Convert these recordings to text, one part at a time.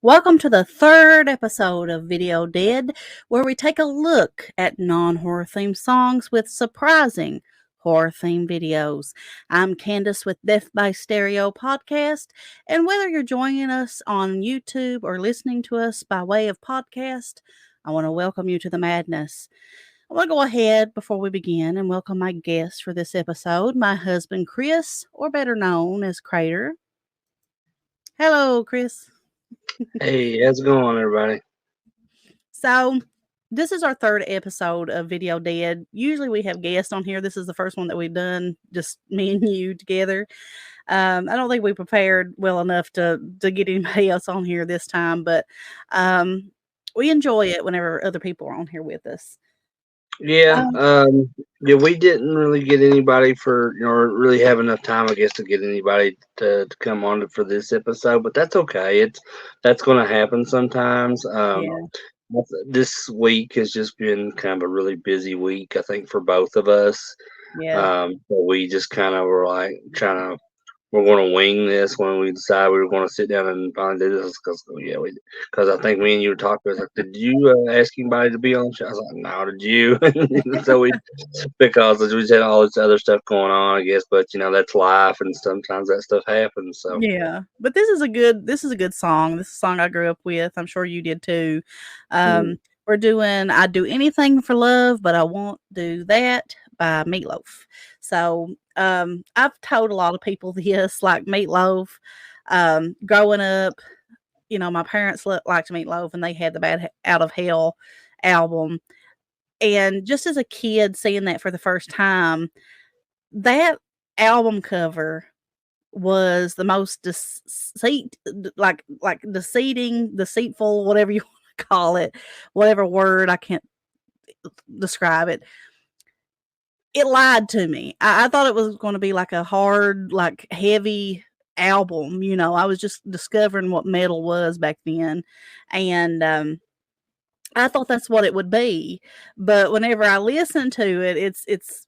Welcome to the third episode of Video Dead, where we take a look at non horror themed songs with surprising horror themed videos. I'm Candace with Death by Stereo Podcast, and whether you're joining us on YouTube or listening to us by way of podcast, I want to welcome you to the madness. I want to go ahead before we begin and welcome my guest for this episode, my husband Chris, or better known as Crater. Hello, Chris. Hey, how's it going, everybody? So, this is our third episode of Video Dead. Usually we have guests on here. This is the first one that we've done, just me and you together. I don't think we prepared well enough to get anybody else on here this time, but we enjoy it whenever other people are on here with us. Yeah, Um, yeah, we didn't really get anybody or really have enough time, I guess, to get anybody to come on for this episode, but that's okay. That's going to happen sometimes. yeah, This week has just been kind of a really busy week, I think, for both of us. yeah, So we just kind of were like trying to we're going to wing this when we decide we were going to sit down and finally do this because I think me and you were talking. I was like, did you ask anybody to be on the show? I was like, no, did you? So we because we just had all this other stuff going on, I guess. But that's life, and sometimes that stuff happens. So yeah. But this is a good song. This is a song I grew up with. I'm sure you did too. mm, We're doing "I'd Do Anything for Love, but I Won't Do That" by Meatloaf. So I've told a lot of people this, like Meatloaf. Growing up, my parents liked Meatloaf, and they had the Out of Hell album. And just as a kid, seeing that for the first time, that album cover was the most deceitful, whatever you want to call it, whatever word, I can't describe it. It lied to me. I thought it was going to be like a hard, like heavy album. I was just discovering what metal was back then, and I thought that's what it would be. But whenever I listen to it, it's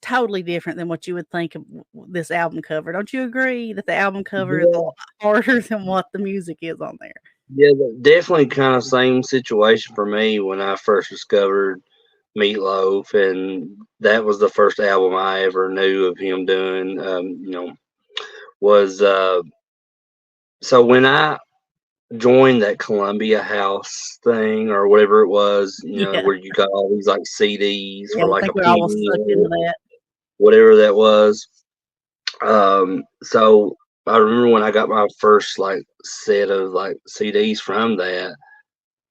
totally different than what you would think of this album cover. Don't you agree that the album cover is a yeah, lot harder than what the music is on there? yeah, definitely kind of same situation for me when I first discovered Meatloaf, and that was the first album I ever knew of him doing. Was so when I joined that Columbia House thing or whatever it was, Yeah. where you got all these like CDs Yeah, for I like a think we're all penny sucked into or that. whatever that was. So I remember when I got my first like set of like CDs from that.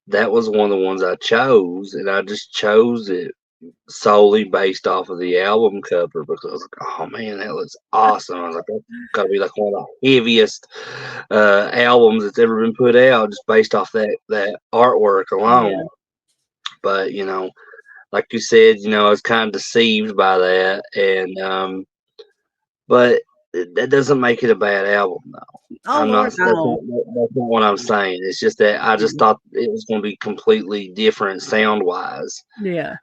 That was one of the ones I chose, and I just chose it solely based off of the album cover because I was like, "Oh man, that looks awesome!" I was like, "That's got to be like one of the heaviest albums that's ever been put out, just based off that artwork Yeah. alone." But like you said, I was kind of deceived by that, and but that doesn't make it a bad album, though. Oh, I'm not. Lord, no. That's not what I'm saying. It's just that I just Mm. thought it was going to be completely different sound wise. Yeah.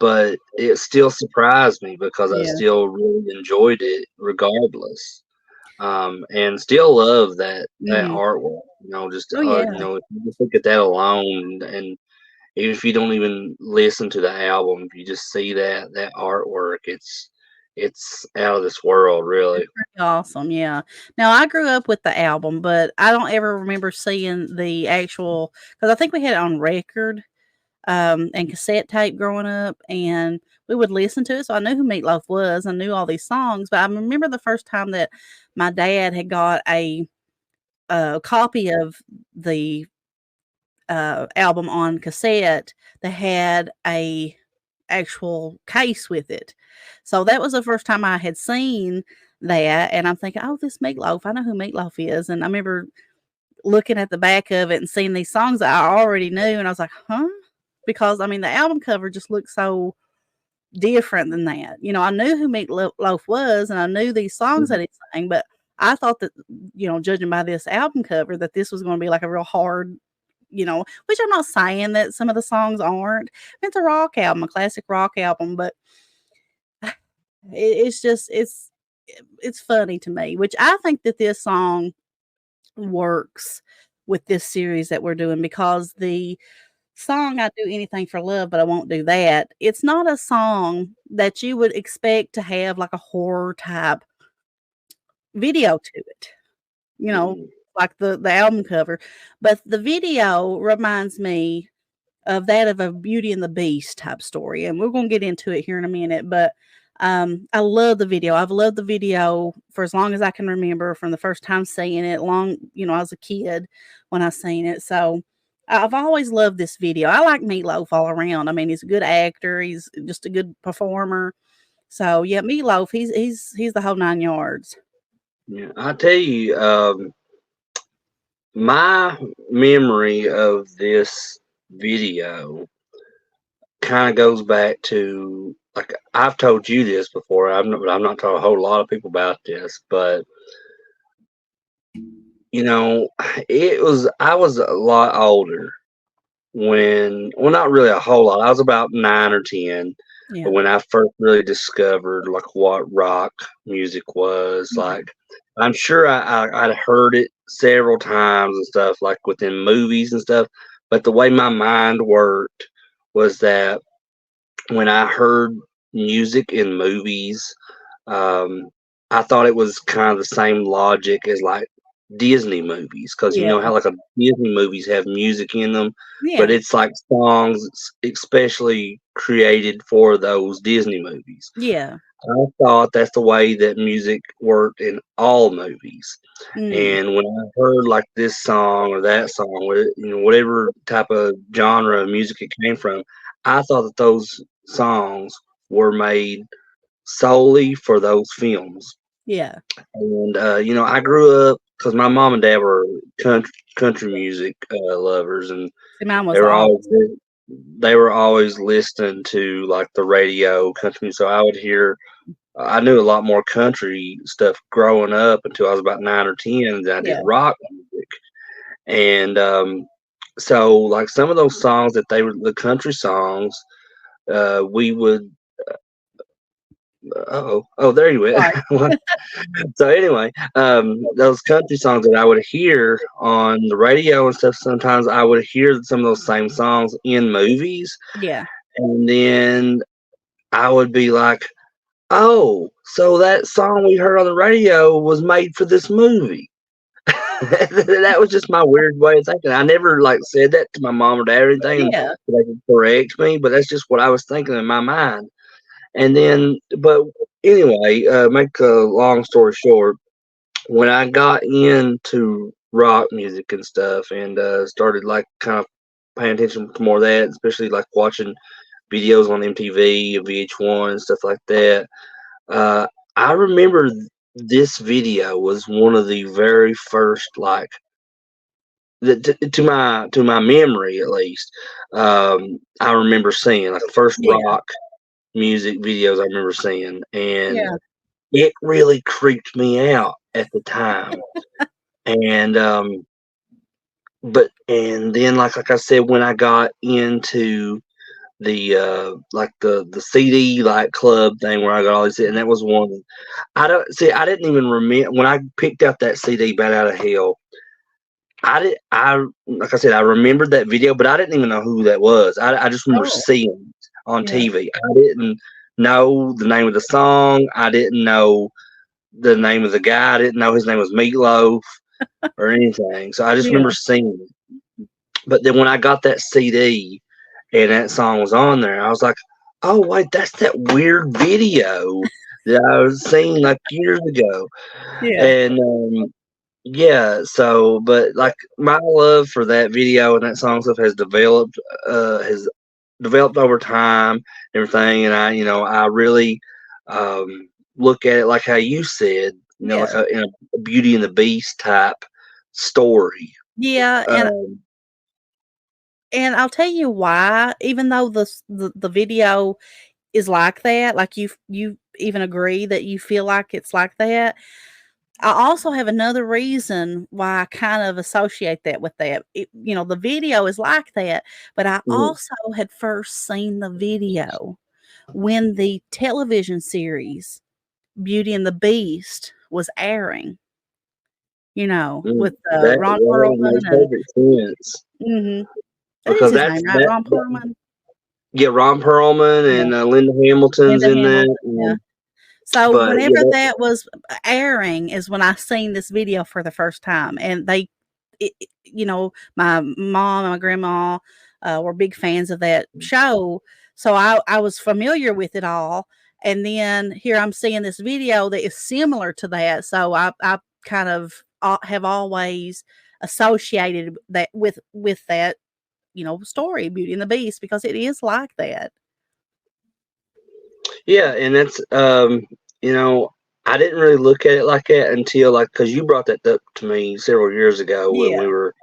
But it still surprised me because I Yeah. still really enjoyed it regardless. And still love that Mhm. artwork. Just Oh, yeah. if you just look at that alone, and even if you don't even listen to the album, if you just see that artwork, it's out of this world, It's really. pretty awesome, yeah. Now, I grew up with the album, but I don't ever remember seeing the actual, because I think we had it on record, and cassette tape growing up, and we would listen to it, so I knew who Meatloaf was. I knew all these songs, but I remember the first time that my dad had got a copy of the, album on cassette that had a actual case with it. So that was the first time I had seen that, and I'm thinking, "Oh, this Meatloaf, I know who Meatloaf is," and I remember looking at the back of it and seeing these songs that I already knew, and I was like, "Huh?" Because, I mean, the album cover just looked so different than that. I knew who Meatloaf was, and I knew these songs that he sang, but I thought that, judging by this album cover, that this was gonna be, like, a real hard, which I'm not saying that some of the songs aren't. It's a rock album, a classic rock album, but it's just it's funny to me, which I think that this song works with this series that we're doing because the song "I Do Anything for Love, But I Won't Do That," it's not a song that you would expect to have like a horror type video to it, you know, Mm, like the album cover, but the video reminds me of that of a Beauty and the Beast type story, and we're gonna get into it here in a minute, but, I love the video. I've loved the video for as long as I can remember from the first time seeing it, I was a kid when I seen it, so I've always loved this video. I like Meatloaf all around. I mean, he's a good actor, he's just a good performer. So, yeah, Meatloaf, he's the whole 9 yards. yeah, I tell you, my memory of this video kind of goes back to like I've told you this before. I'm not told a whole lot of people about this, but you know, I was a lot older when, well, not really a whole lot. I was about 9 or 10 Yeah. when I first really discovered like what rock music was. Yeah. Like, I'm sure I'd heard it several times and stuff, like within movies and stuff. But the way my mind worked was that when I heard music in movies, um, I thought it was kind of the same logic as like Disney movies, because you Yeah. know how like a Disney movies have music in them, but Yeah. it's like songs especially created for those Disney movies. Yeah. I thought that's the way that music worked in all movies. Mm. And when I heard like this song or that song, whatever type of genre of music it came from, I thought that those songs were made solely for those films. Yeah. And I grew up because my mom and dad were country music lovers, and See, mine they was the were always opposite. they were always listening to like the radio country music. So I knew a lot more country stuff growing up until I was about 9 or 10 than I did Yeah. rock music. And so like some of those songs that they were the country songs, we would oh there you went. Sorry. So anyway, those country songs that I would hear on the radio and stuff, sometimes I would hear some of those same songs in movies, Yeah. and then I would be like, "Oh, so that song we heard on the radio was made for this movie." That was just my weird way of thinking. I never like said that to my mom or dad or anything, and Yeah. they could correct me, but that's just what I was thinking in my mind. And then, but anyway, make a long story short, when I got into rock music and stuff and started like kind of paying attention to more of that, especially like watching videos on MTV and VH1 and stuff like that, uh, I remember this video was one of the very first like to my memory at least. I remember seeing like the first Yeah. rock music videos I remember seeing, and Yeah. it really creeped me out at the time. And and then like I said, when I got into the like the CD like club thing where I got all these, and that was one. I didn't even remember when I picked out that CD, Bat Out of Hell. I like I said, I remembered that video, but I didn't even know who that was. I just remember Oh, seeing it on yeah. TV. I didn't know the name of the song. I didn't know the name of the guy. I didn't know his name was Meatloaf or anything. So I just Yeah. remember seeing it. But then when I got that CD and that song was on there, I was like, "Oh wait, that's that weird video that I was seeing like years ago." Yeah. And yeah, so but like my love for that video and that song stuff has developed over time and everything, and I really look at it like how you said, like Yeah. in a Beauty and the Beast type story. Yeah, Um, and I'll tell you why, even though the video is like that, like you even agree that you feel like it's like that. I also have another reason why I kind of associate that with that. The video is like that, but I mhm. also had first seen the video when the television series Beauty and the Beast was airing. with That Ron makes Perlman and perfect sense mhm. That is because his name, right? Ron that Perlman? yeah, Ron Perlman Yeah. and Linda Hamilton's Linda in that, Hamilton, yeah. So but yeah, whenever that was airing is when I seen this video for the first time, and my mom and my grandma were big fans of that show, so I was familiar with it all. And then here I'm seeing this video that is similar to that, so I kind of have always associated that with that story, Beauty and the Beast, because it is like that. yeah, and that's you know, I didn't really look at it like that until like because you brought that up to me several years ago when Yeah, we were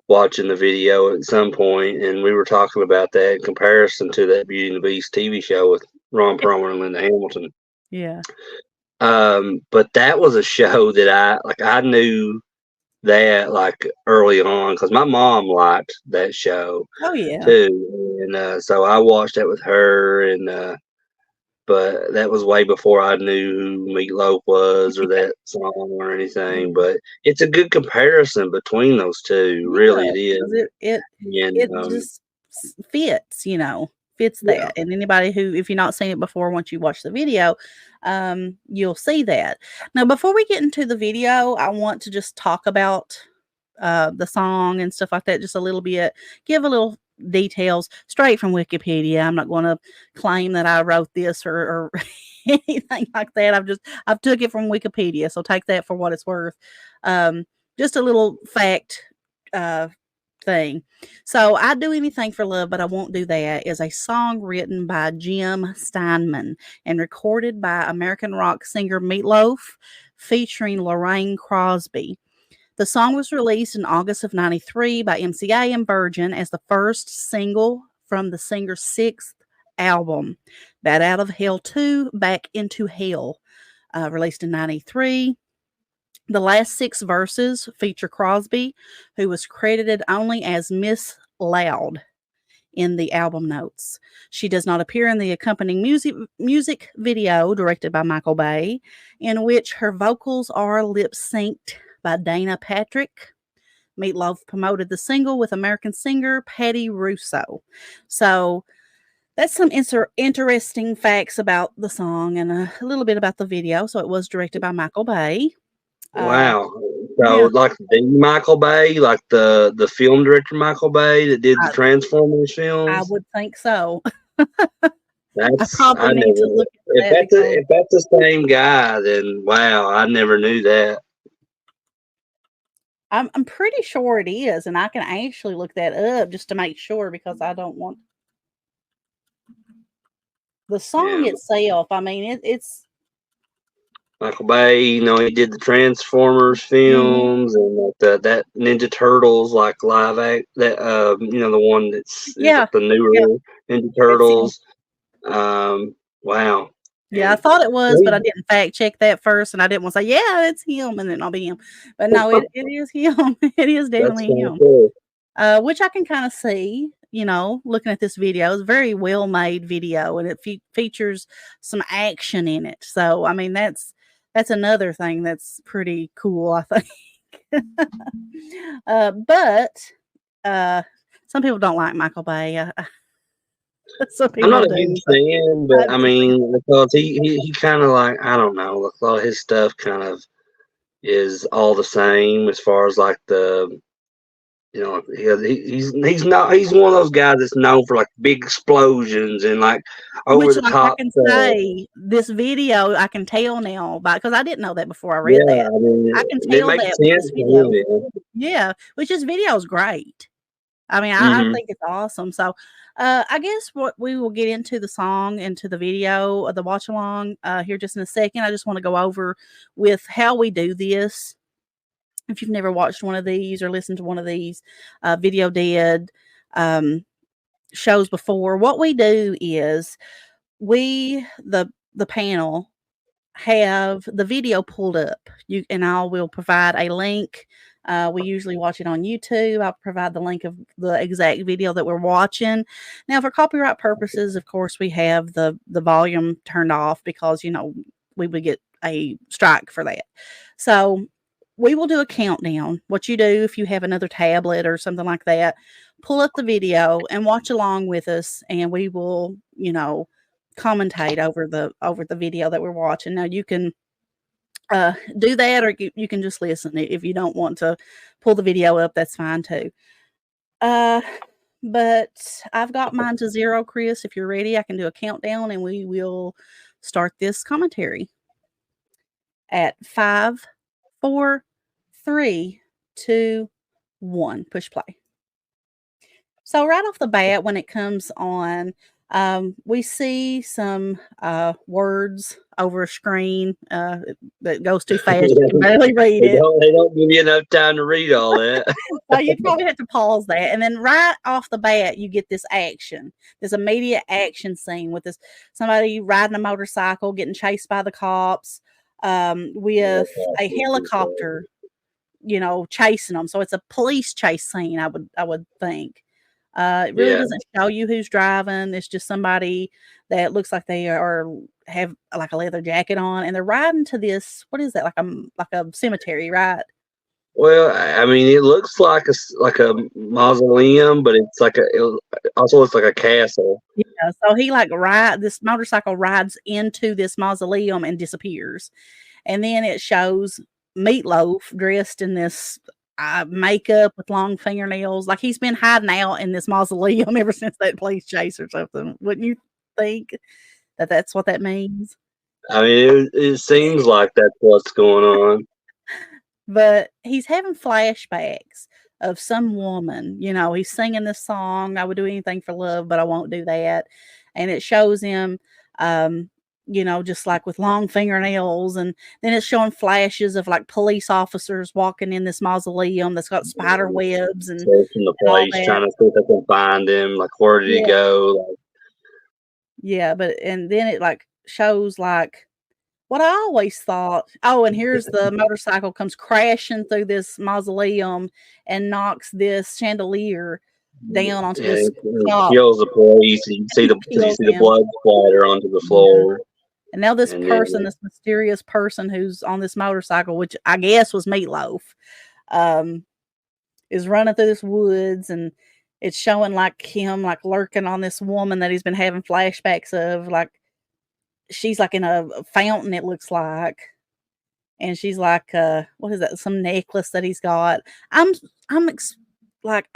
watching the video at some point, and we were talking about that in comparison to that Beauty and the Beast TV show with Ron Perlman and Linda Hamilton. yeah. But that was a show that I knew that like early on because my mom liked that show Oh yeah. too, and so I watched that with her, and but that was way before I knew who Meatloaf was or that song or anything. Yeah. But it's a good comparison between those two, Yeah, really it is, because and it just fits, fits yeah. that. And anybody who, if you're not seen it before, once you watch the video, you'll see that. Now, before we get into the video, I want to just talk about the song and stuff like that just a little bit, give a little details straight from Wikipedia. I'm not going to claim that I wrote this or anything like that. I've took it from Wikipedia, so take that for what it's worth. Um, just a little fact uh, thing. So, I Do Anything for Love, but I Won't Do That is a song written by Jim Steinman and recorded by American rock singer Meatloaf, featuring Lorraine Crosby. The song was released in August of 93 by MCA and Virgin as the first single from the singer's sixth album, Bat Out of Hell 2, Back into Hell, released in 93. The last six verses feature Crosby, who was credited only as Miss Loud in the album notes. She does not appear in the accompanying music video directed by Michael Bay, in which her vocals are lip synced by Dana Patrick. Meatloaf promoted the single with American singer Patty Russo. So that's some interesting facts about the song and a little bit about the video. So it was directed by Michael Bay. Uh, Wow. So yeah, like the Michael Bay, like the film director Michael Bay that did the I, Transformers I films. would think so. I That's probably I need to never look into that because if that's the same guy, then wow, I never knew that. I'm pretty sure it is, and I can actually look that up just to make sure because I don't want the song Yeah. itself. I mean, it's Michael Bay, he did the Transformers mhm, films and like that Ninja Turtles like live act that the one that's is yeah, the yeah, newer Ninja it's him. Turtles. Wow. Yeah, I And thought it was, but I he- didn't fact check that first, and I didn't want to say, "Yeah, it's him," and then I'll be him. But no, it is him. It is that's definitely kind of him. cool. Which I can kind of see, looking at this video. It's a very well made video, and it features some action in it. So, I mean, that's another thing that's pretty cool, I think. But uh, some people don't like Michael Bay. Some I'm people not a huge do, but fan, I but I do think mean, because he kind of like I don't know, like a lot of his stuff kind of is all the same as far as like he's not he's one of those guys that's known for like big explosions and like over which, the like, I top can stuff. say this video, I can tell now because I didn't know that before I read Yeah, that. I mean I can it tell makes that with sense this to him. video. Yeah, which this video is great. I mean, I Hmm. think it's awesome. So, I guess what we will get into the song and to the video, the watch along, here just in a second. I just want to go over with how we do this. If you've never watched one of these or listened to one of these video dead um, shows before, what we do is the panel have the video pulled up. You and I will provide a link. We usually watch it on YouTube. I'll provide the link of the exact video that we're watching. Now, for copyright purposes, of course, we have the volume turned off because we would get a strike for that. So we will do a countdown. What you do if you have another tablet or something like that, pull up the video and watch along with us, and we will, commentate over the video that we're watching. Now you can do that, or you can just listen. If you don't want to pull the video up, that's fine too. Uh, but I've got mine to 0, Chris. If you're ready, I can do a countdown, and we will start this commentary at 5, 4, 3, 2, 1. Push play. So right off the bat, when it comes on, we see some words over a screen that goes too fast. You can barely read it. They don't give you enough time to read all that. So you probably have to pause that. And then right off the bat, you get this action, this immediate action scene with somebody riding a motorcycle, getting chased by the cops, with a helicopter, chasing them. So it's a police chase scene, I would think. It really doesn't show you who's driving. It's just somebody that looks like they have like a leather jacket on, and they're riding to this. What is that? Like a cemetery, right? Well, I mean, it looks like a mausoleum, but it also looks like a castle. Yeah. So he this motorcycle rides into this mausoleum and disappears, and then it shows Meatloaf dressed in this makeup with long fingernails, like he's been hiding out in this mausoleum ever since that police chase or something. Wouldn't you think that's what that means? I mean, it seems like that's what's going on. But he's having flashbacks of some woman. He's singing this song, I would do anything for love, but I won't do that. And it shows him, just like with long fingernails. And then it's showing flashes of like police officers walking in this mausoleum that's got spider webs and searching the place, trying to see if they can find him. Like, where did he go? Like, yeah, and then it like shows like what I always thought. Oh, and here's the motorcycle comes crashing through this mausoleum and knocks this chandelier down onto this clock. Kills the police. You see the blood splatter onto the floor. Yeah. And now this this mysterious person who's on this motorcycle, which I guess was Meatloaf, is running through this woods, and it's showing like him like lurking on this woman that he's been having flashbacks of, like she's like in a fountain, it looks like, and she's like what is that, some necklace that he's got. Like,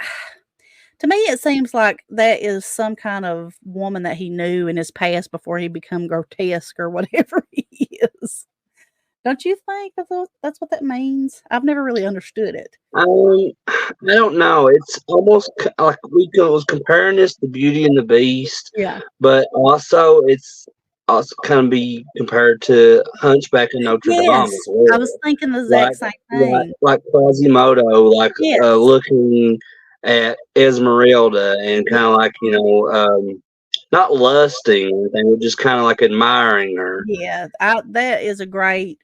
to me it seems like that is some kind of woman that he knew in his past before he become grotesque or whatever he is. Don't you think that's what that means? I've never really understood it. I don't know. It's almost like we was comparing this to Beauty and the Beast. Yeah. But also it's also kind of be compared to Hunchback of Notre Dame as well. I was thinking the exact same thing. Like Quasimodo, looking at Esmeralda and kind of like, not lusting, they were just kind of like admiring her. Yeah, that is a great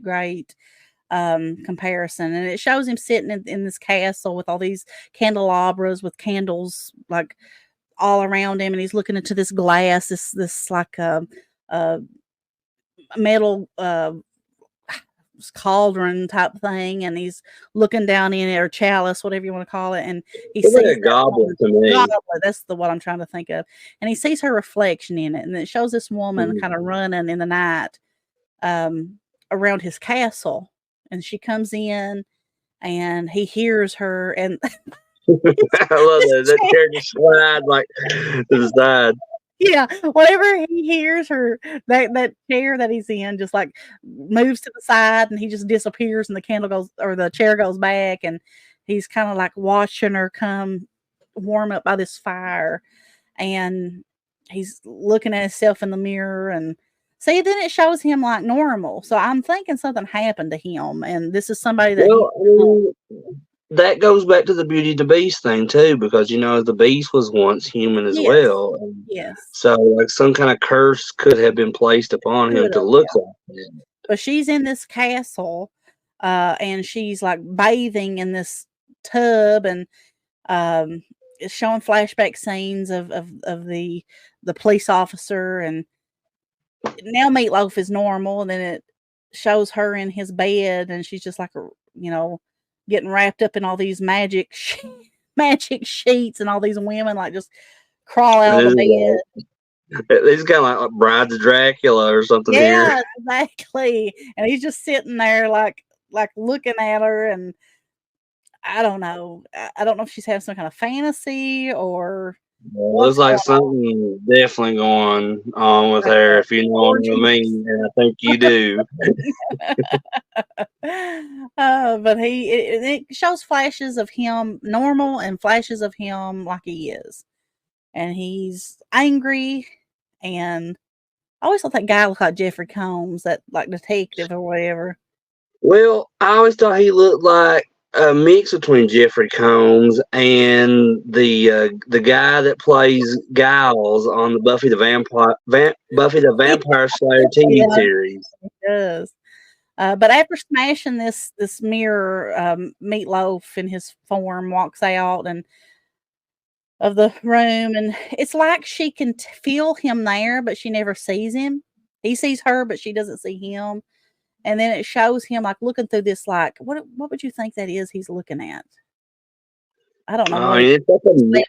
comparison, and it shows him sitting in this castle with all these candelabras with candles like all around him, and he's looking into this glass, this like metal cauldron type thing, and he's looking down in it, or chalice, whatever you want to call it, and he sees like a goblet to me. That's what I'm trying to think of. And he sees her reflection in it, and it shows this woman kind of running in the night around his castle, and she comes in, and he hears her, and I love that. That chair just slides like to the side. Yeah, whenever he hears her, that chair that he's in just like moves to the side, and he just disappears, and the candle goes, or the chair goes back, and he's kind of like watching her come warm up by this fire, and he's looking at himself in the mirror, and see, then it shows him like normal. So I'm thinking something happened to him, and this is somebody that that goes back to the Beauty and the Beast thing too, because the Beast was once human as well. Yes. So like some kind of curse could have been placed upon him to look like that. But she's in this castle, and she's like bathing in this tub, and it's showing flashback scenes of the police officer, and now Meatloaf is normal, and then it shows her in his bed, and she's just like getting wrapped up in all these magic sheets, and all these women like just crawl out of the This is bed. He's kind of like Brides of Dracula or something here. Yeah, exactly. And he's just sitting there like looking at her, and I don't know. I don't know if she's having some kind of fantasy or Looks what's like going on. something definitely going on with Like her, a if you know what I orgy. mean, and I think you do. But it shows flashes of him normal and flashes of him like he is. And he's angry, and I always thought that guy looked like Jeffrey Combs, that like detective or whatever. Well, I always thought he looked like a mix between Jeffrey Combs and the guy that plays Giles on the Buffy the Vampire Slayer TV Yeah, series. he does. But after smashing this mirror, Meatloaf in his form walks out and of the room, and it's like she can feel him there, but she never sees him. He sees her, but she doesn't see him. And then it shows him like looking through this, like what would you think that is he's looking at? I don't know I what mean, it's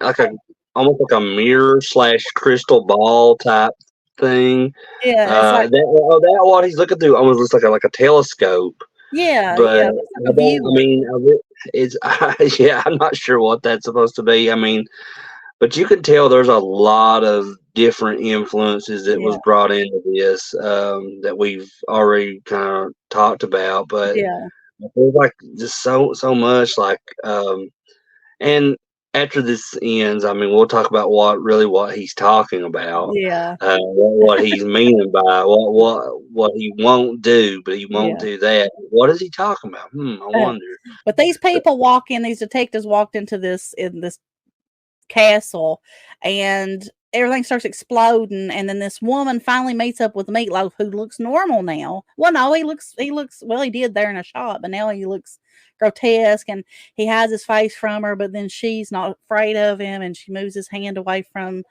like a almost like a mirror slash crystal ball type thing. yeah, and it's like That what he's looking through almost looks like a telescope. yeah, But yeah, it's like a I viewer. mean, it's yeah, I'm not sure what that's supposed to be. I mean, but you can tell there's a lot of different influences that Yeah, was brought into this that we've already kind of talked about. But yeah, there's like just so much like and after this ends, I mean, we'll talk about what he's talking about, yeah, what he's meaning by what he won't do, but he won't yeah. do that. What is he talking about? I Uh, wonder. but these detectives walked into this castle, and everything starts exploding, and then this woman finally meets up with Meatloaf, who looks normal now. Well, no, he looks well, he did there in a shot, but now he looks grotesque, and he hides his face from her, but then she's not afraid of him, and she moves his hand away from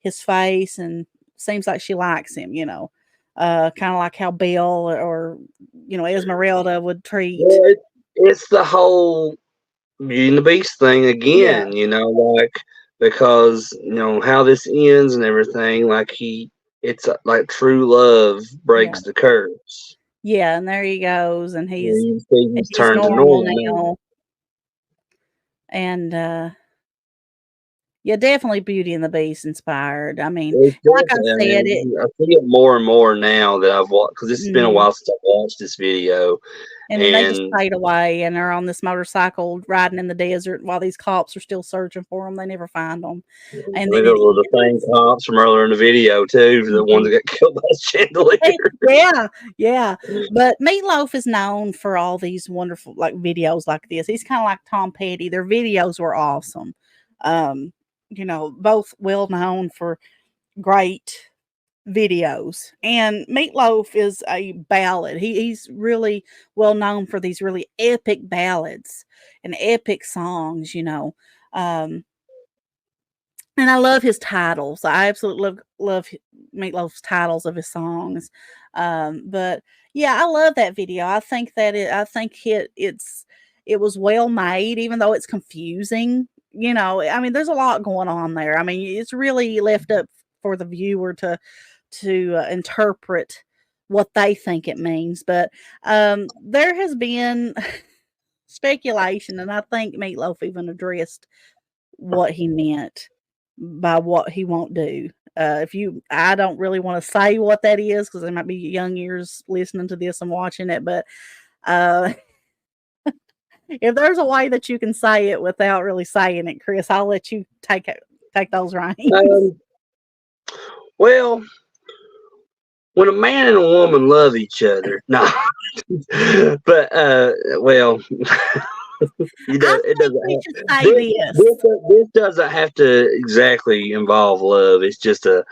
his face, and seems like she likes him. Kind of like how Bill or Esmeralda would treat. Well, it's the whole Beauty and the Beast thing Yeah, again, like because how this ends and everything. It's like true love yeah, breaks the curse. yeah, and there he goes, and You see, and he's he's turned to normal normal now. now. And yeah, definitely Beauty and the Beast inspired. I mean, It's like I definitely. I said, it. mean, I see it more and more now that I've watched because it's been a Mhm. while since I watched this video, And then they just and fade away, and they're on this motorcycle riding in the desert while these cops are still searching for them. They never find them, I and then think it those were the same ends. cops from earlier in the video too, the ones Mhm. that got killed by the chandelier. Yeah, yeah. But Meatloaf is known for all these wonderful like videos like this. He's kind of like Tom Petty. Their videos were awesome. Um, both well known for great videos. And Meatloaf is a ballad. He's really well known for these really epic ballads and epic songs. Um, and I love his titles. I absolutely love Meatloaf's titles of his songs. But yeah, I love that video. I think that it was well made, even though it's confusing. I mean, there's a lot going on there. I mean, it's really left up for the viewer to interpret what they think it means. But there has been speculation, and I think Meatloaf even addressed what he meant by what he won't do. I don't really want to say what that is because there might be young ears listening to this and watching it. But uh, if there's a way that you can say it without really saying it, Chris, I'll let you take those reins. Um, well, when a man and a woman love each other, no, but well, I it think doesn't. we should say This, this: this doesn't have to exactly involve love. It's just a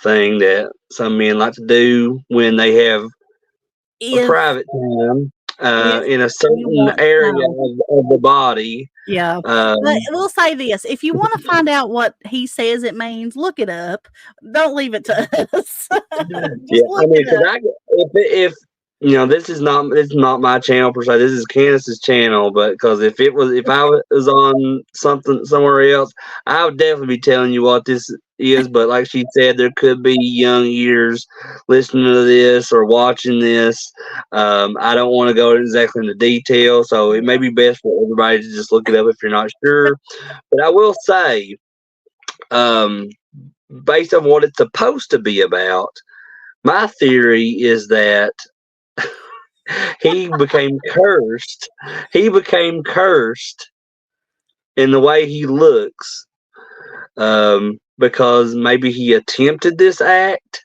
thing that some men like to do when they have a if private time if in a you certain want to area know. of the body. Yeah, but Um, we'll say this, if you wanna find out what he says it means, look it up. Don't leave it to us. yeah, Just I look mean, it because up. if this is not my channel per se. This is Candace's channel, but because if I was on something somewhere else, I would definitely be telling you what this is. But like she said, there could be young ears listening to this or watching this. I don't want to go exactly into detail, so it may be best for everybody to just look it up if you're not sure. But I will say, um, based on what it's supposed to be about, my theory is that he became cursed. He became cursed in the way he looks, because maybe he attempted this act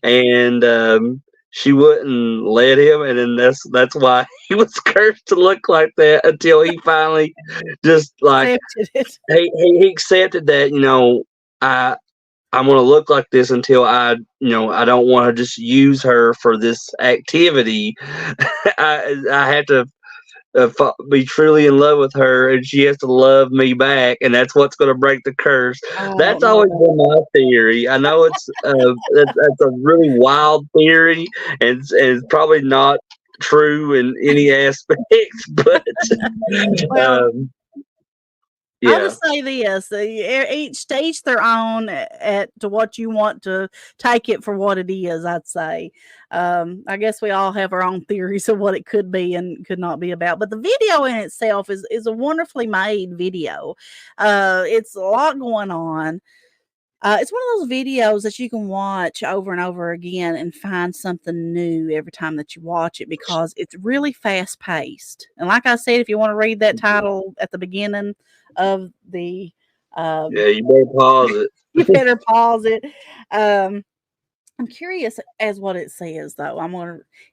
and she wouldn't let him, and then that's why he was cursed to look like that until he finally just like Accepted it. he accepted that I I'm gonna look like this until I don't want to just use her for this activity. I have to be truly in love with her, and she has to love me back, and that's what's going to break the curse. I That's don't know always about been my theory. I know that's a really wild theory, and it's probably not true in any aspect, but well, um, I would yeah, say this: each to each their own at to what you want to take it for what it is. I'd say. I guess we all have our own theories of what it could be and could not be about. But the video in itself is a wonderfully made video. It's a lot going on. It's one of those videos that you can watch over and over again and find something new every time that you watch it because it's really fast paced. And like I said, if you want to read that title at the beginning of the, yeah, um, you better pause it. you better pause it. Um, I'm curious as what it says though.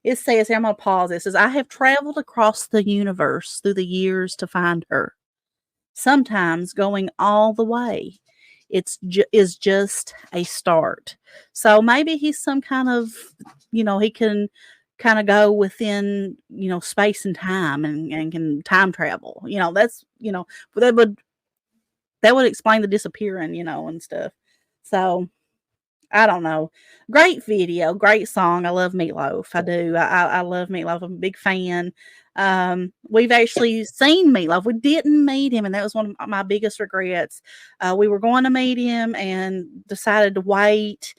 It says here, I'm gonna pause it. It says, I have traveled across the universe through the years to find her, sometimes going all the way. Is just a start. So maybe he's some kind of, he can kind of go within, space and time and can time travel. But that would explain the disappearing, and stuff. So I don't know. Great video, great song. I love Meatloaf. I do. I love Meatloaf. I'm a big fan. We've actually seen Meatloaf. We didn't meet him, and that was one of my biggest regrets. We were going to meet him and decided to wait,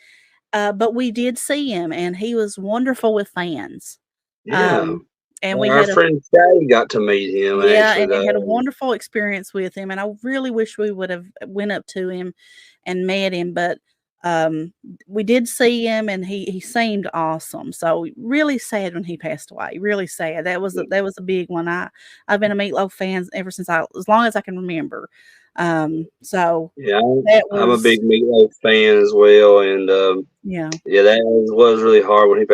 but we did see him, and he was wonderful with fans. Yeah, Um, and we our had a friend Shay got to meet him Yeah, actually and I had a though. wonderful experience with him, and I really wish we would have went up to him and met him, but, um, we did see him, and he seemed awesome, so really sad when he passed away, really sad. That was a big one. I've been a Meatloaf fan ever since as long as I can remember. So Yeah, that I'm a was big Meatloaf fan as well, and yeah, yeah, that was really hard when he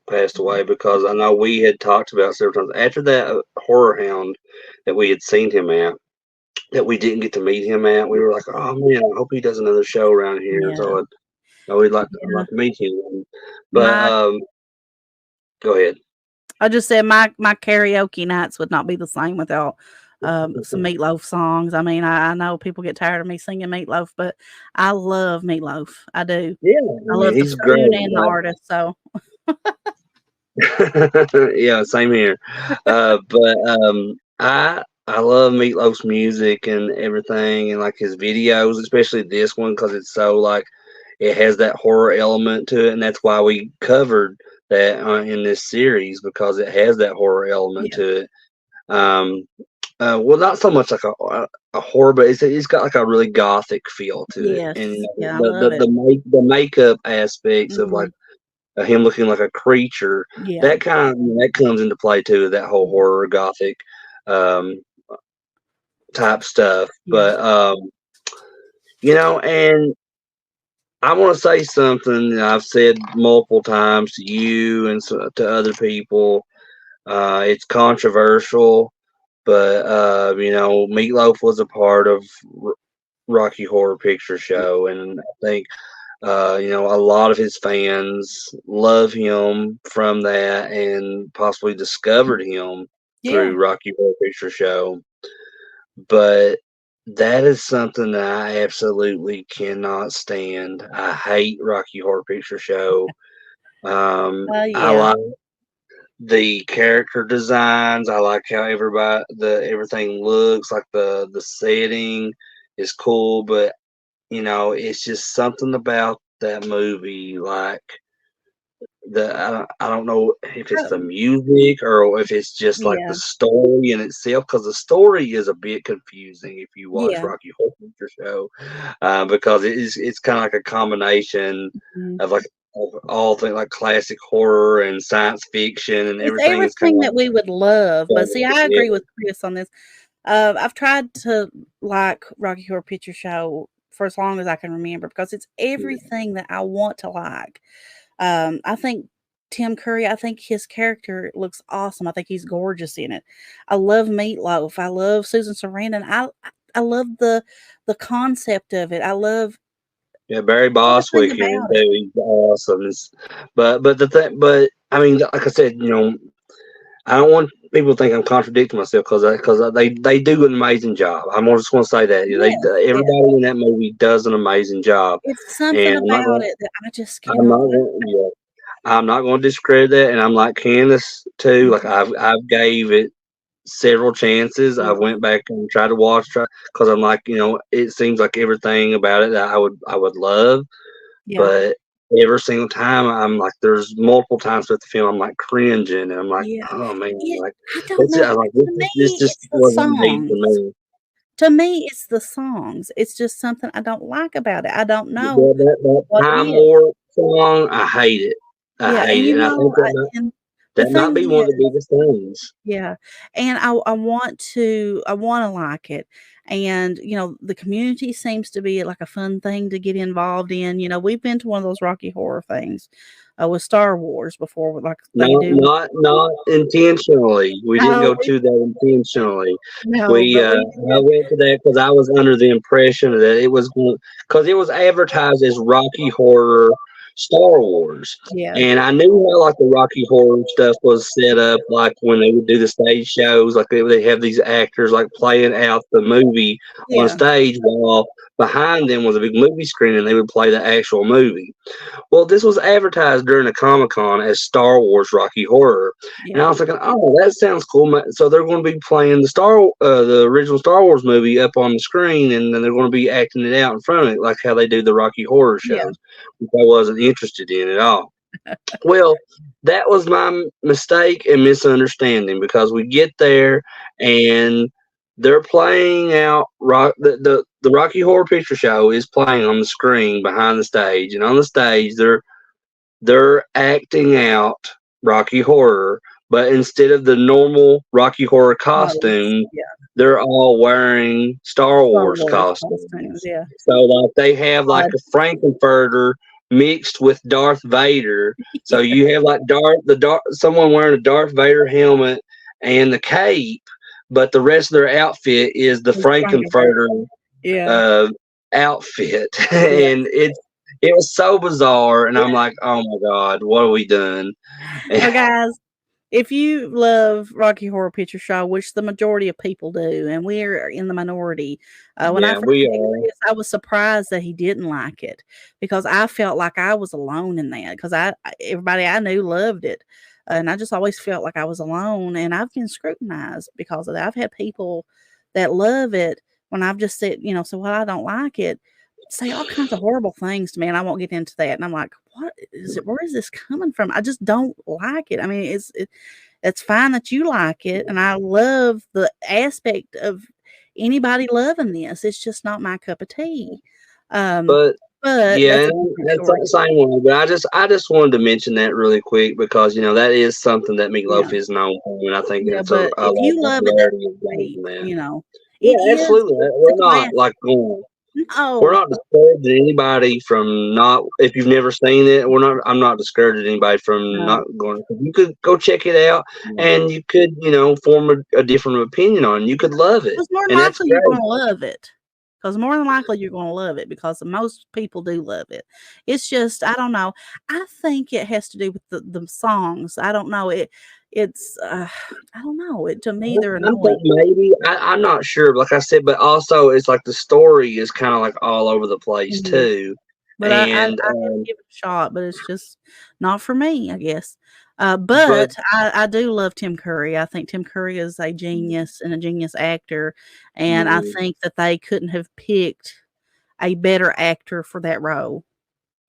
passed away because I know we had talked about several times after that horror hound that we had seen him at that we didn't get to meet him at. We were like, oh man, I hope he does another show around here. yeah, So I'd yeah. like to meet him. But My go ahead. I just said my karaoke nights would not be the same without, some Meatloaf songs. I mean, I know people get tired of me singing Meatloaf, but I love Meatloaf. I do. Yeah, I I mean love the he's great. tune and the artist, so Yeah, same here. I love Meatloaf's music and everything, and like his videos, especially this one because it's so like it has that horror element to it, and that's why we covered that in this series because it has that horror element yeah. to it. Um, well, not so much like a horror, but it's got like a really gothic feel to it, and Yes. Yeah, I love it. the makeup aspects of like Mhm. him looking like a creature, Yeah. that comes into play too. That whole horror gothic um, type stuff. Yeah. But and I want to say something that I've said multiple times to you and to other people. It's controversial, but Meatloaf was a part of Rocky Horror Picture Show, and I think a lot of his fans love him from that and possibly discovered him Yeah. through Rocky Horror Picture Show. But that is something that I absolutely cannot stand. I hate Rocky Horror Picture Show. I Yeah. like. the character designs. I like how everything looks like the setting is cool, but it's just something about that movie, like I don't know if it's the Oh, music or if it's just like the yeah, story in itself, because the story is a bit confusing if you watch yeah, Rocky Horror Picture Show, because it's kind of like a combination mhm. of like of all things like classic horror and science fiction, and It's everything is kind everything of that we would love, but see, bundled I agree together. with Chris on this. I've tried to like Rocky Horror Picture Show for as long as I can remember because it's everything that I want to like. I think Tim Curry, I think his character looks awesome. I think he's gorgeous in it. I love Meatloaf. I love Susan Sarandon. I love the concept of it. I love Yeah, Barry everything Bostwick in it about it. too. He's awesome. But I mean, like I said, I don't want people to think I'm contradicting myself because they do an amazing job. I'm just going to say that Yes, yes. everybody in that movie does an amazing job, It's something and about it that I just I'm not cannot like. going yeah, I'm not going to discredit that. And I'm like Candace too. Like Mhm. I've gave it several chances. I Yeah, went back and tried to watch because I'm like it seems like everything about it that I would love, yeah, but every single time I'm like, there's multiple times with the film I'm like cringing, and I'm like, yeah. oh man, It like I don't know. I'm like To this me, just it's the wasn't made for songs. me. To me, it's the songs. It's just something I don't like about it. I don't know That what it Time is. Warp song, I hate it. I Yeah, hate and it, and I think and the that might thing be one of the is biggest things. yeah, and I wanna like it, and, the community seems to be like a fun thing to get involved in. We've been to one of those Rocky Horror things, with Star Wars before, like they do with Not intentionally. We didn't no, go to that intentionally. no, but we I did. went to that because I was under the impression that it was because it was advertised as Rocky Horror Star Wars, Yeah, and I knew how like the Rocky Horror stuff was set up, like when they would do the stage shows, like they have these actors like playing out the movie on yeah, stage while behind them was a big movie screen, and they would play the actual movie. Well, this was advertised during the Comic Con as Star Wars Rocky Horror, and I yeah, was thinking, oh, that sounds cool. So they're going to be playing the original Star Wars movie up on the screen, and then they're going to be acting it out in front of it, like how they do the Rocky Horror yeah, shows, which I wasn't interested in at all. Well, that was my mistake and misunderstanding because we get there and they're playing out the Rocky Horror Picture Show is playing on the screen behind the stage, and on the stage they're acting out Rocky Horror, but instead of the normal Rocky Horror clothes, costume, yeah, they're all wearing Star Star Wars Wars costumes, costumes. yeah. So like they have like Odd, a Frankenfurter mixed with Darth Vader. So you have like someone wearing a Darth Vader helmet and the cape, but the rest of their outfit is the it's Frankenfurter, Frankenfurter yeah, uh, outfit, yeah. and it was so bizarre. And I'm like, oh my god, what have we done? Well, guys, if you love Rocky Horror Picture Show, which the majority of people do, and we're in the minority, when I Yeah, first we met are. Chris, I was surprised that he didn't like it because I felt like I was alone in that because everybody I knew loved it, and I just always felt like I was alone. And I've been scrutinized because of that. I've had people that love it when I've just said, so well, I don't like it, say all kinds of horrible things to me, and I won't get into that. And I'm like, what is it? Where is this coming from? I just don't like it. I mean, it's fine that you like it, and I love the aspect of anybody loving this. It's just not my cup of tea. Um, But but yeah, that's a and different that's story. the same one. But I just wanted to mention that really quick because that is something that Yeah, Meatloaf is known for, and I think yeah. it's a a if lot you of love it, that's popularity is gained great. from that. It Yeah, is. absolutely. It's a We're not classic. like we're No, not discouraging anybody from not if you've never seen it. I'm not discouraging anybody from no. not going. You could go check it out, Yeah. and you could form a different opinion on it. You could love it, 'Cause more than and that's likely you're great. gonna love it. Because more than likely you're gonna love it because most people do love it. It's just I don't know. I think it has to do with the songs. I don't know. It's, I don't know. To me, they're I'm annoying. thinking maybe I'm not sure. Like I said, but also it's like the story is kind of like all over the place Mhm. too, But I and have to give it a shot, but it's just not for me, I guess. But But I do love Tim Curry. I think Tim Curry is a genius and a genius actor, and I mm, think that they couldn't have picked a better actor for that role.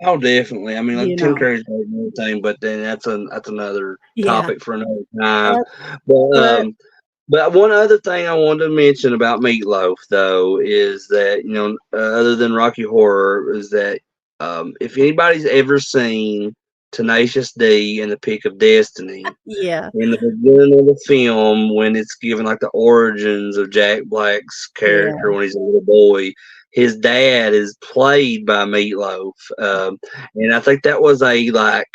oh, definitely. I mean, like You Tim know, Curry's great and everything, but then that's another yeah. topic for another time. Uh, But but but one other thing I wanted to mention about Meatloaf, though, is that other than Rocky Horror, is that if anybody's ever seen Tenacious D and the Pick of Destiny, yeah, in the beginning of the film, when it's given like the origins of Jack Black's yeah, character when he's a little boy, his dad is played by Meatloaf, and I think that was a like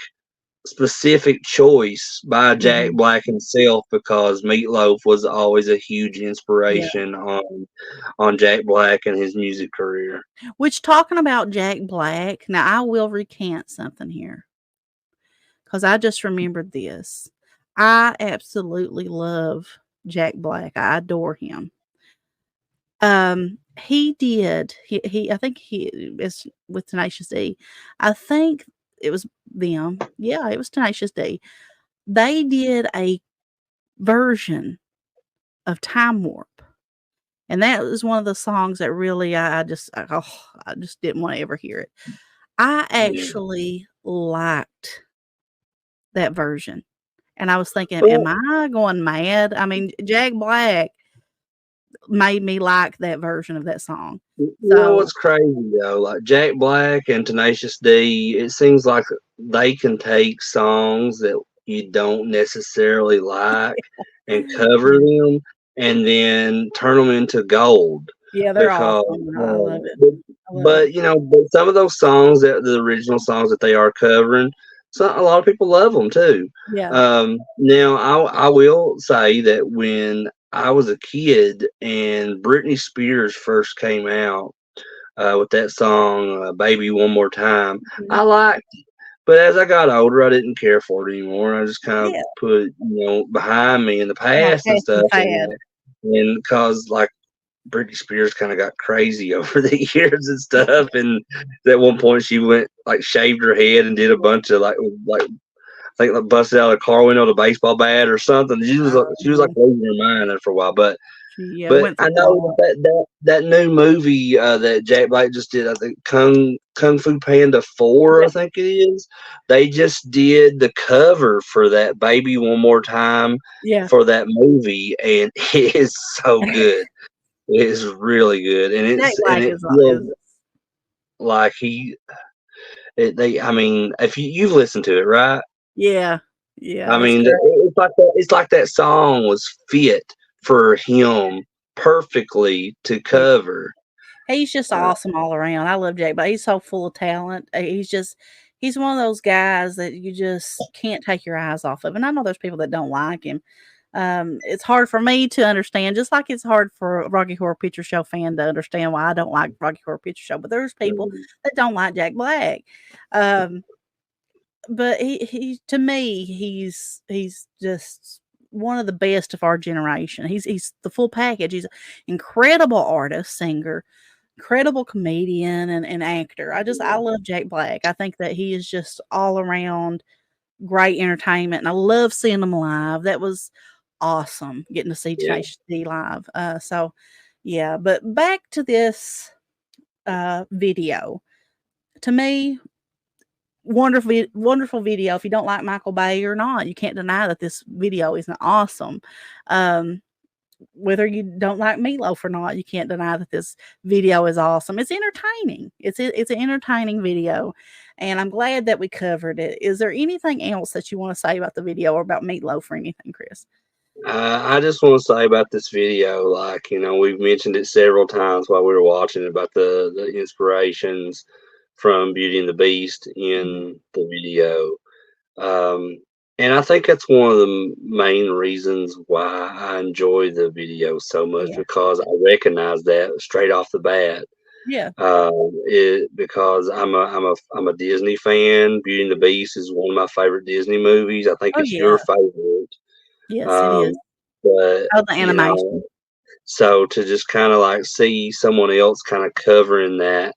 specific choice by Jack mhm, Black himself because Meatloaf was always a huge yeah. inspiration on Jack Black and his music career. Which talking about Jack Black, now I will recant something here because I just remembered this. I absolutely love Jack Black. I adore him. He did. He I think he is with Tenacious D. I think it was them. Yeah, it was Tenacious D. They did a version of Time Warp, and that was one of the songs that really I just didn't want to ever hear it. I Yeah. actually liked that version, and I was thinking, Well, "Am I going mad?" I mean, Jack Black made me like that version of that song. you know So, what's crazy though? Like Jack Black and Tenacious D, it seems like they can take songs that you don't necessarily like and cover yeah. them and then turn them into gold Yeah, they're because awesome. I love it. but, I love it. but some of those songs that the original songs that they are covering, so a lot of people love them too. Yeah. Now I will say that when I was a kid and Britney Spears first came out with that song "Baby One More Time," Mhm. I liked it. But as I got older, I didn't care for it anymore. I just kind of Yeah. put it, behind me in the Like past and passing stuff. fad. And because like Britney Spears kind of got crazy over the years and stuff, and at one point she went like shaved her head and did a bunch of like I think like busted out a car window with a baseball bat or something. She was like Mhm. losing her mind there for a while, but She, but went I through a know lot. that new movie that Jack Black just did, I think Kung Fu Panda 4, Yeah. I think it is. They just did the cover for that "Baby One More Time" Yeah. for that movie, and it is so good. It is really good, and Jack and Black it feels is like I mean, if you've listened to it, right? yeah. Yeah, I it's mean, great. it's like that song was fit for him perfectly to Yeah. cover. He's just Uh, awesome all around. I love Jake, but he's so full of talent. He's one of those guys that you just can't take your eyes off of. And I know there's people that don't like him. It's hard for me to understand, just like it's hard for a Rocky Horror Picture Show fan to understand why I don't like Rocky Horror Picture Show. But there's people mm, that don't like Jack Black. Um, but he to me, he's just one of the best of our generation. He's the full package. He's an incredible artist, singer, incredible comedian and actor. I love Jack Black. I think that he is just all around great entertainment, and I love seeing him live. That was awesome getting to see yeah, Tenacious D live. So yeah, but back to this video. To me, wonderful video. If you don't like Michael Bay or not, you can't deny that this video is awesome. Um, whether you don't like Meatloaf or not, you can't deny that this video is awesome. It's entertaining. It's an entertaining video, and I'm glad that we covered it. Is there anything else that you want to say about the video or about Meatloaf or anything, Chris? I just want to say about this video, like we've mentioned it several times while we were watching about the inspirations from Beauty and the Beast Mhm. in the video. Um, and I think that's one of the main reasons why I enjoy the video so much Yeah, because I recognize that straight off the bat. yeah. Because I'm a Disney fan. Beauty and the Beast is one of my favorite Disney movies. I think Oh it's yeah, your favorite. yes, it is. Um, but Oh, the animation. so to just kind of like see someone else kind of covering that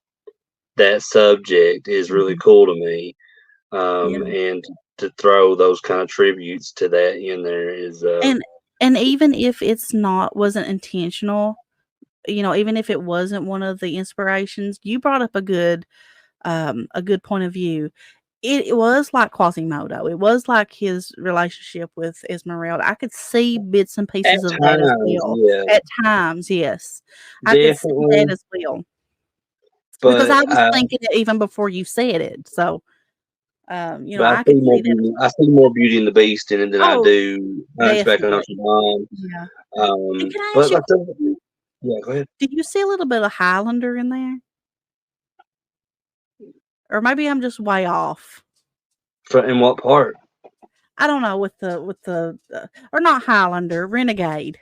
subject is really Mhm. cool to me. Yeah, And to throw those kind of tributes to that in there is And even if it's not wasn't intentional, even if it wasn't one of the inspirations, you brought up a good point of view. It was like Quasimodo. It was like his relationship with Esmeralda. I could see bits and at pieces of that as times, well. yeah, At times, yes. I could see that definitely. as well. Because But I was thinking it even before you said it. So, but I could see that as well. I see more Beauty and the Beast in it than I Oh, do Hunchback of Notre definitely. Dame. Yeah. And can I ask But you a like the question? yeah, go ahead. Did you see a little bit of Highlander in there? Or maybe I'm just way off. In what part? I don't know with or not Highlander, Renegade.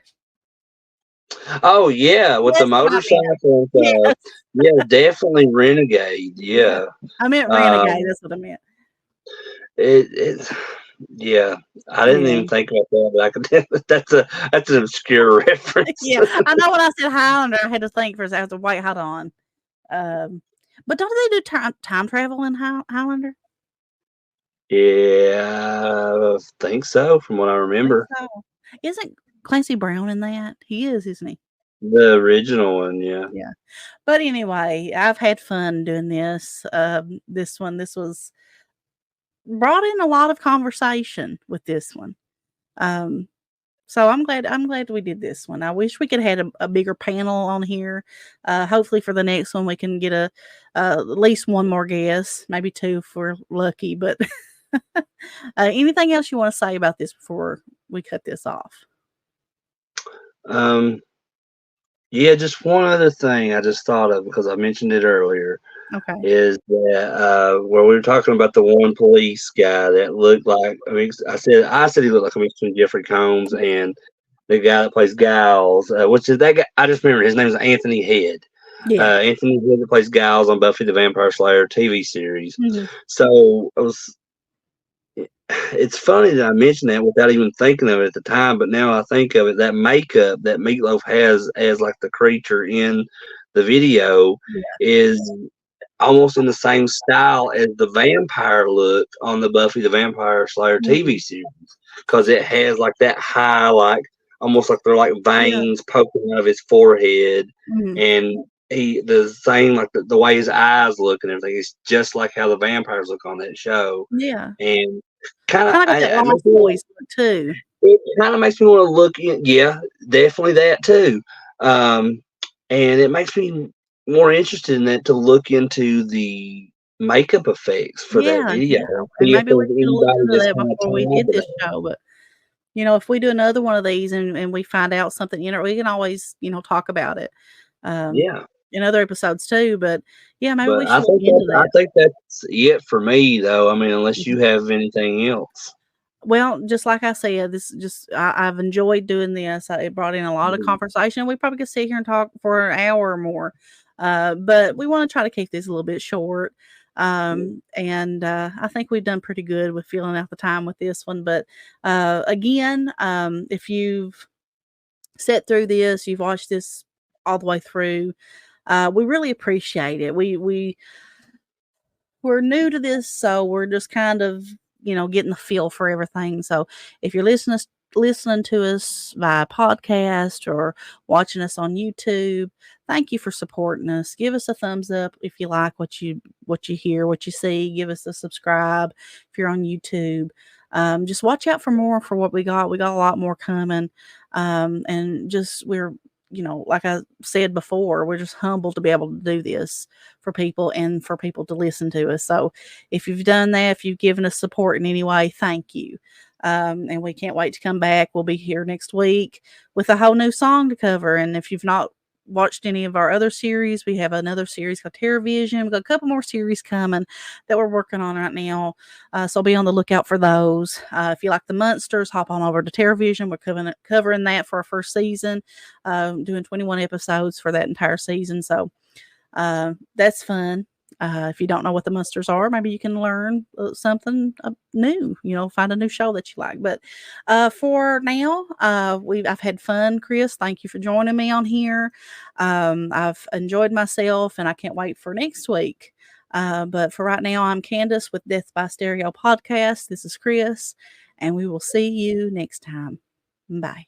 Oh yeah, with the That's what I meant. motorcycle and stuff. Yes. Yeah, definitely Renegade. Yeah. Yeah. I meant Renegade, Um, that's what I meant. it yeah. I didn't Yeah. even think about that, but I could tell that's an obscure reference. Yeah. I know when I said Highlander, I had to think for a second. I had to wait, hold on. Um, but don't they do time travel in Highlander? Yeah, I think so from what I I think remember. so. Isn't Clancy Brown in that? He is, isn't he? The original one, yeah. Yeah. But anyway, I've had fun doing this. This was brought in a lot of conversation with this one. Um, so I'm glad we did this one. I wish we could have had a bigger panel on here. Hopefully for the next one we can get at least one more guest, maybe two if we're lucky. But anything else you want to say about this before we cut this off? Um, yeah, just one other thing I just thought of because I mentioned it earlier Okay. is that where we were talking about the one police guy that looked like I said he looked like a mix between Jeffrey Combs and the guy that plays Giles, which is that guy. I just remember his name is Anthony Head. Yeah. Anthony Head that plays Giles on Buffy the Vampire Slayer TV series. Hmm. So it's funny that I mentioned that without even thinking of it at the time, but now I think of it, that makeup that Meatloaf has as like the creature in the video Yeah. is almost in the same style as the vampire look on the Buffy the Vampire Slayer Hmm. TV series because it has like that high, like almost like they're like Yeah. veins poking out of his forehead, Hmm. and the same like the way his eyes look and everything is just like how the vampires look on that show, Yeah. and kind of Kind of got that lost boys look too. it kind of makes me want to look in. Yeah, definitely that too. Um, and it makes me more interested in that to look into the makeup effects for that Yeah, video yeah, and and see if maybe we there's should have looked anybody into that's that kind of before we tied did to this that. show, but, if we do another one of these and we find out something, we can always, talk about it, um, Yeah, in other episodes too, but, yeah, maybe we but should look into I that. think that's it for me though. I mean, unless Mhm. you have anything else. Well, just like I said, this just I've enjoyed doing this. It brought in a lot of Mhm. conversation. We probably could sit here and talk for an hour or more, but we want to try to keep this a little bit short. And I think we've done pretty good with filling out the time with this one. But again, if you've sat through this, you've watched this all the way through, we really appreciate it. We're new to this, so we're just kind of, getting the feel for everything. So if you're listening to us via podcast or watching us on YouTube, thank you for supporting us. Give us a thumbs up if you like what you hear, what you see. Give us a subscribe if you're on YouTube. Just watch out for more for what we got. We got a lot more coming. And just we're like I said before, we're just humbled to be able to do this for people and for people to listen to us. So if you've done that, if you've given us support in any way, thank you. And we can't wait to come back. We'll be here next week with a whole new song to cover. And if you've not watched any of our other series, we have another series called Terror Vision. We've got a couple more series coming that we're working on right now. So be on the lookout for those. If you like the Munsters, hop on over to Terror Vision. We're covering that for our first season, doing 21 episodes for that entire season. So that's fun. If you don't know what the Munsters are, maybe you can learn something new. Find a new show that you like. But for now, I've had fun. Chris, thank you for joining me on here. I've enjoyed myself, and I can't wait for next week. But for right now, I'm Candace with Death by Stereo Podcast. This is Chris, and we will see you next time. Bye.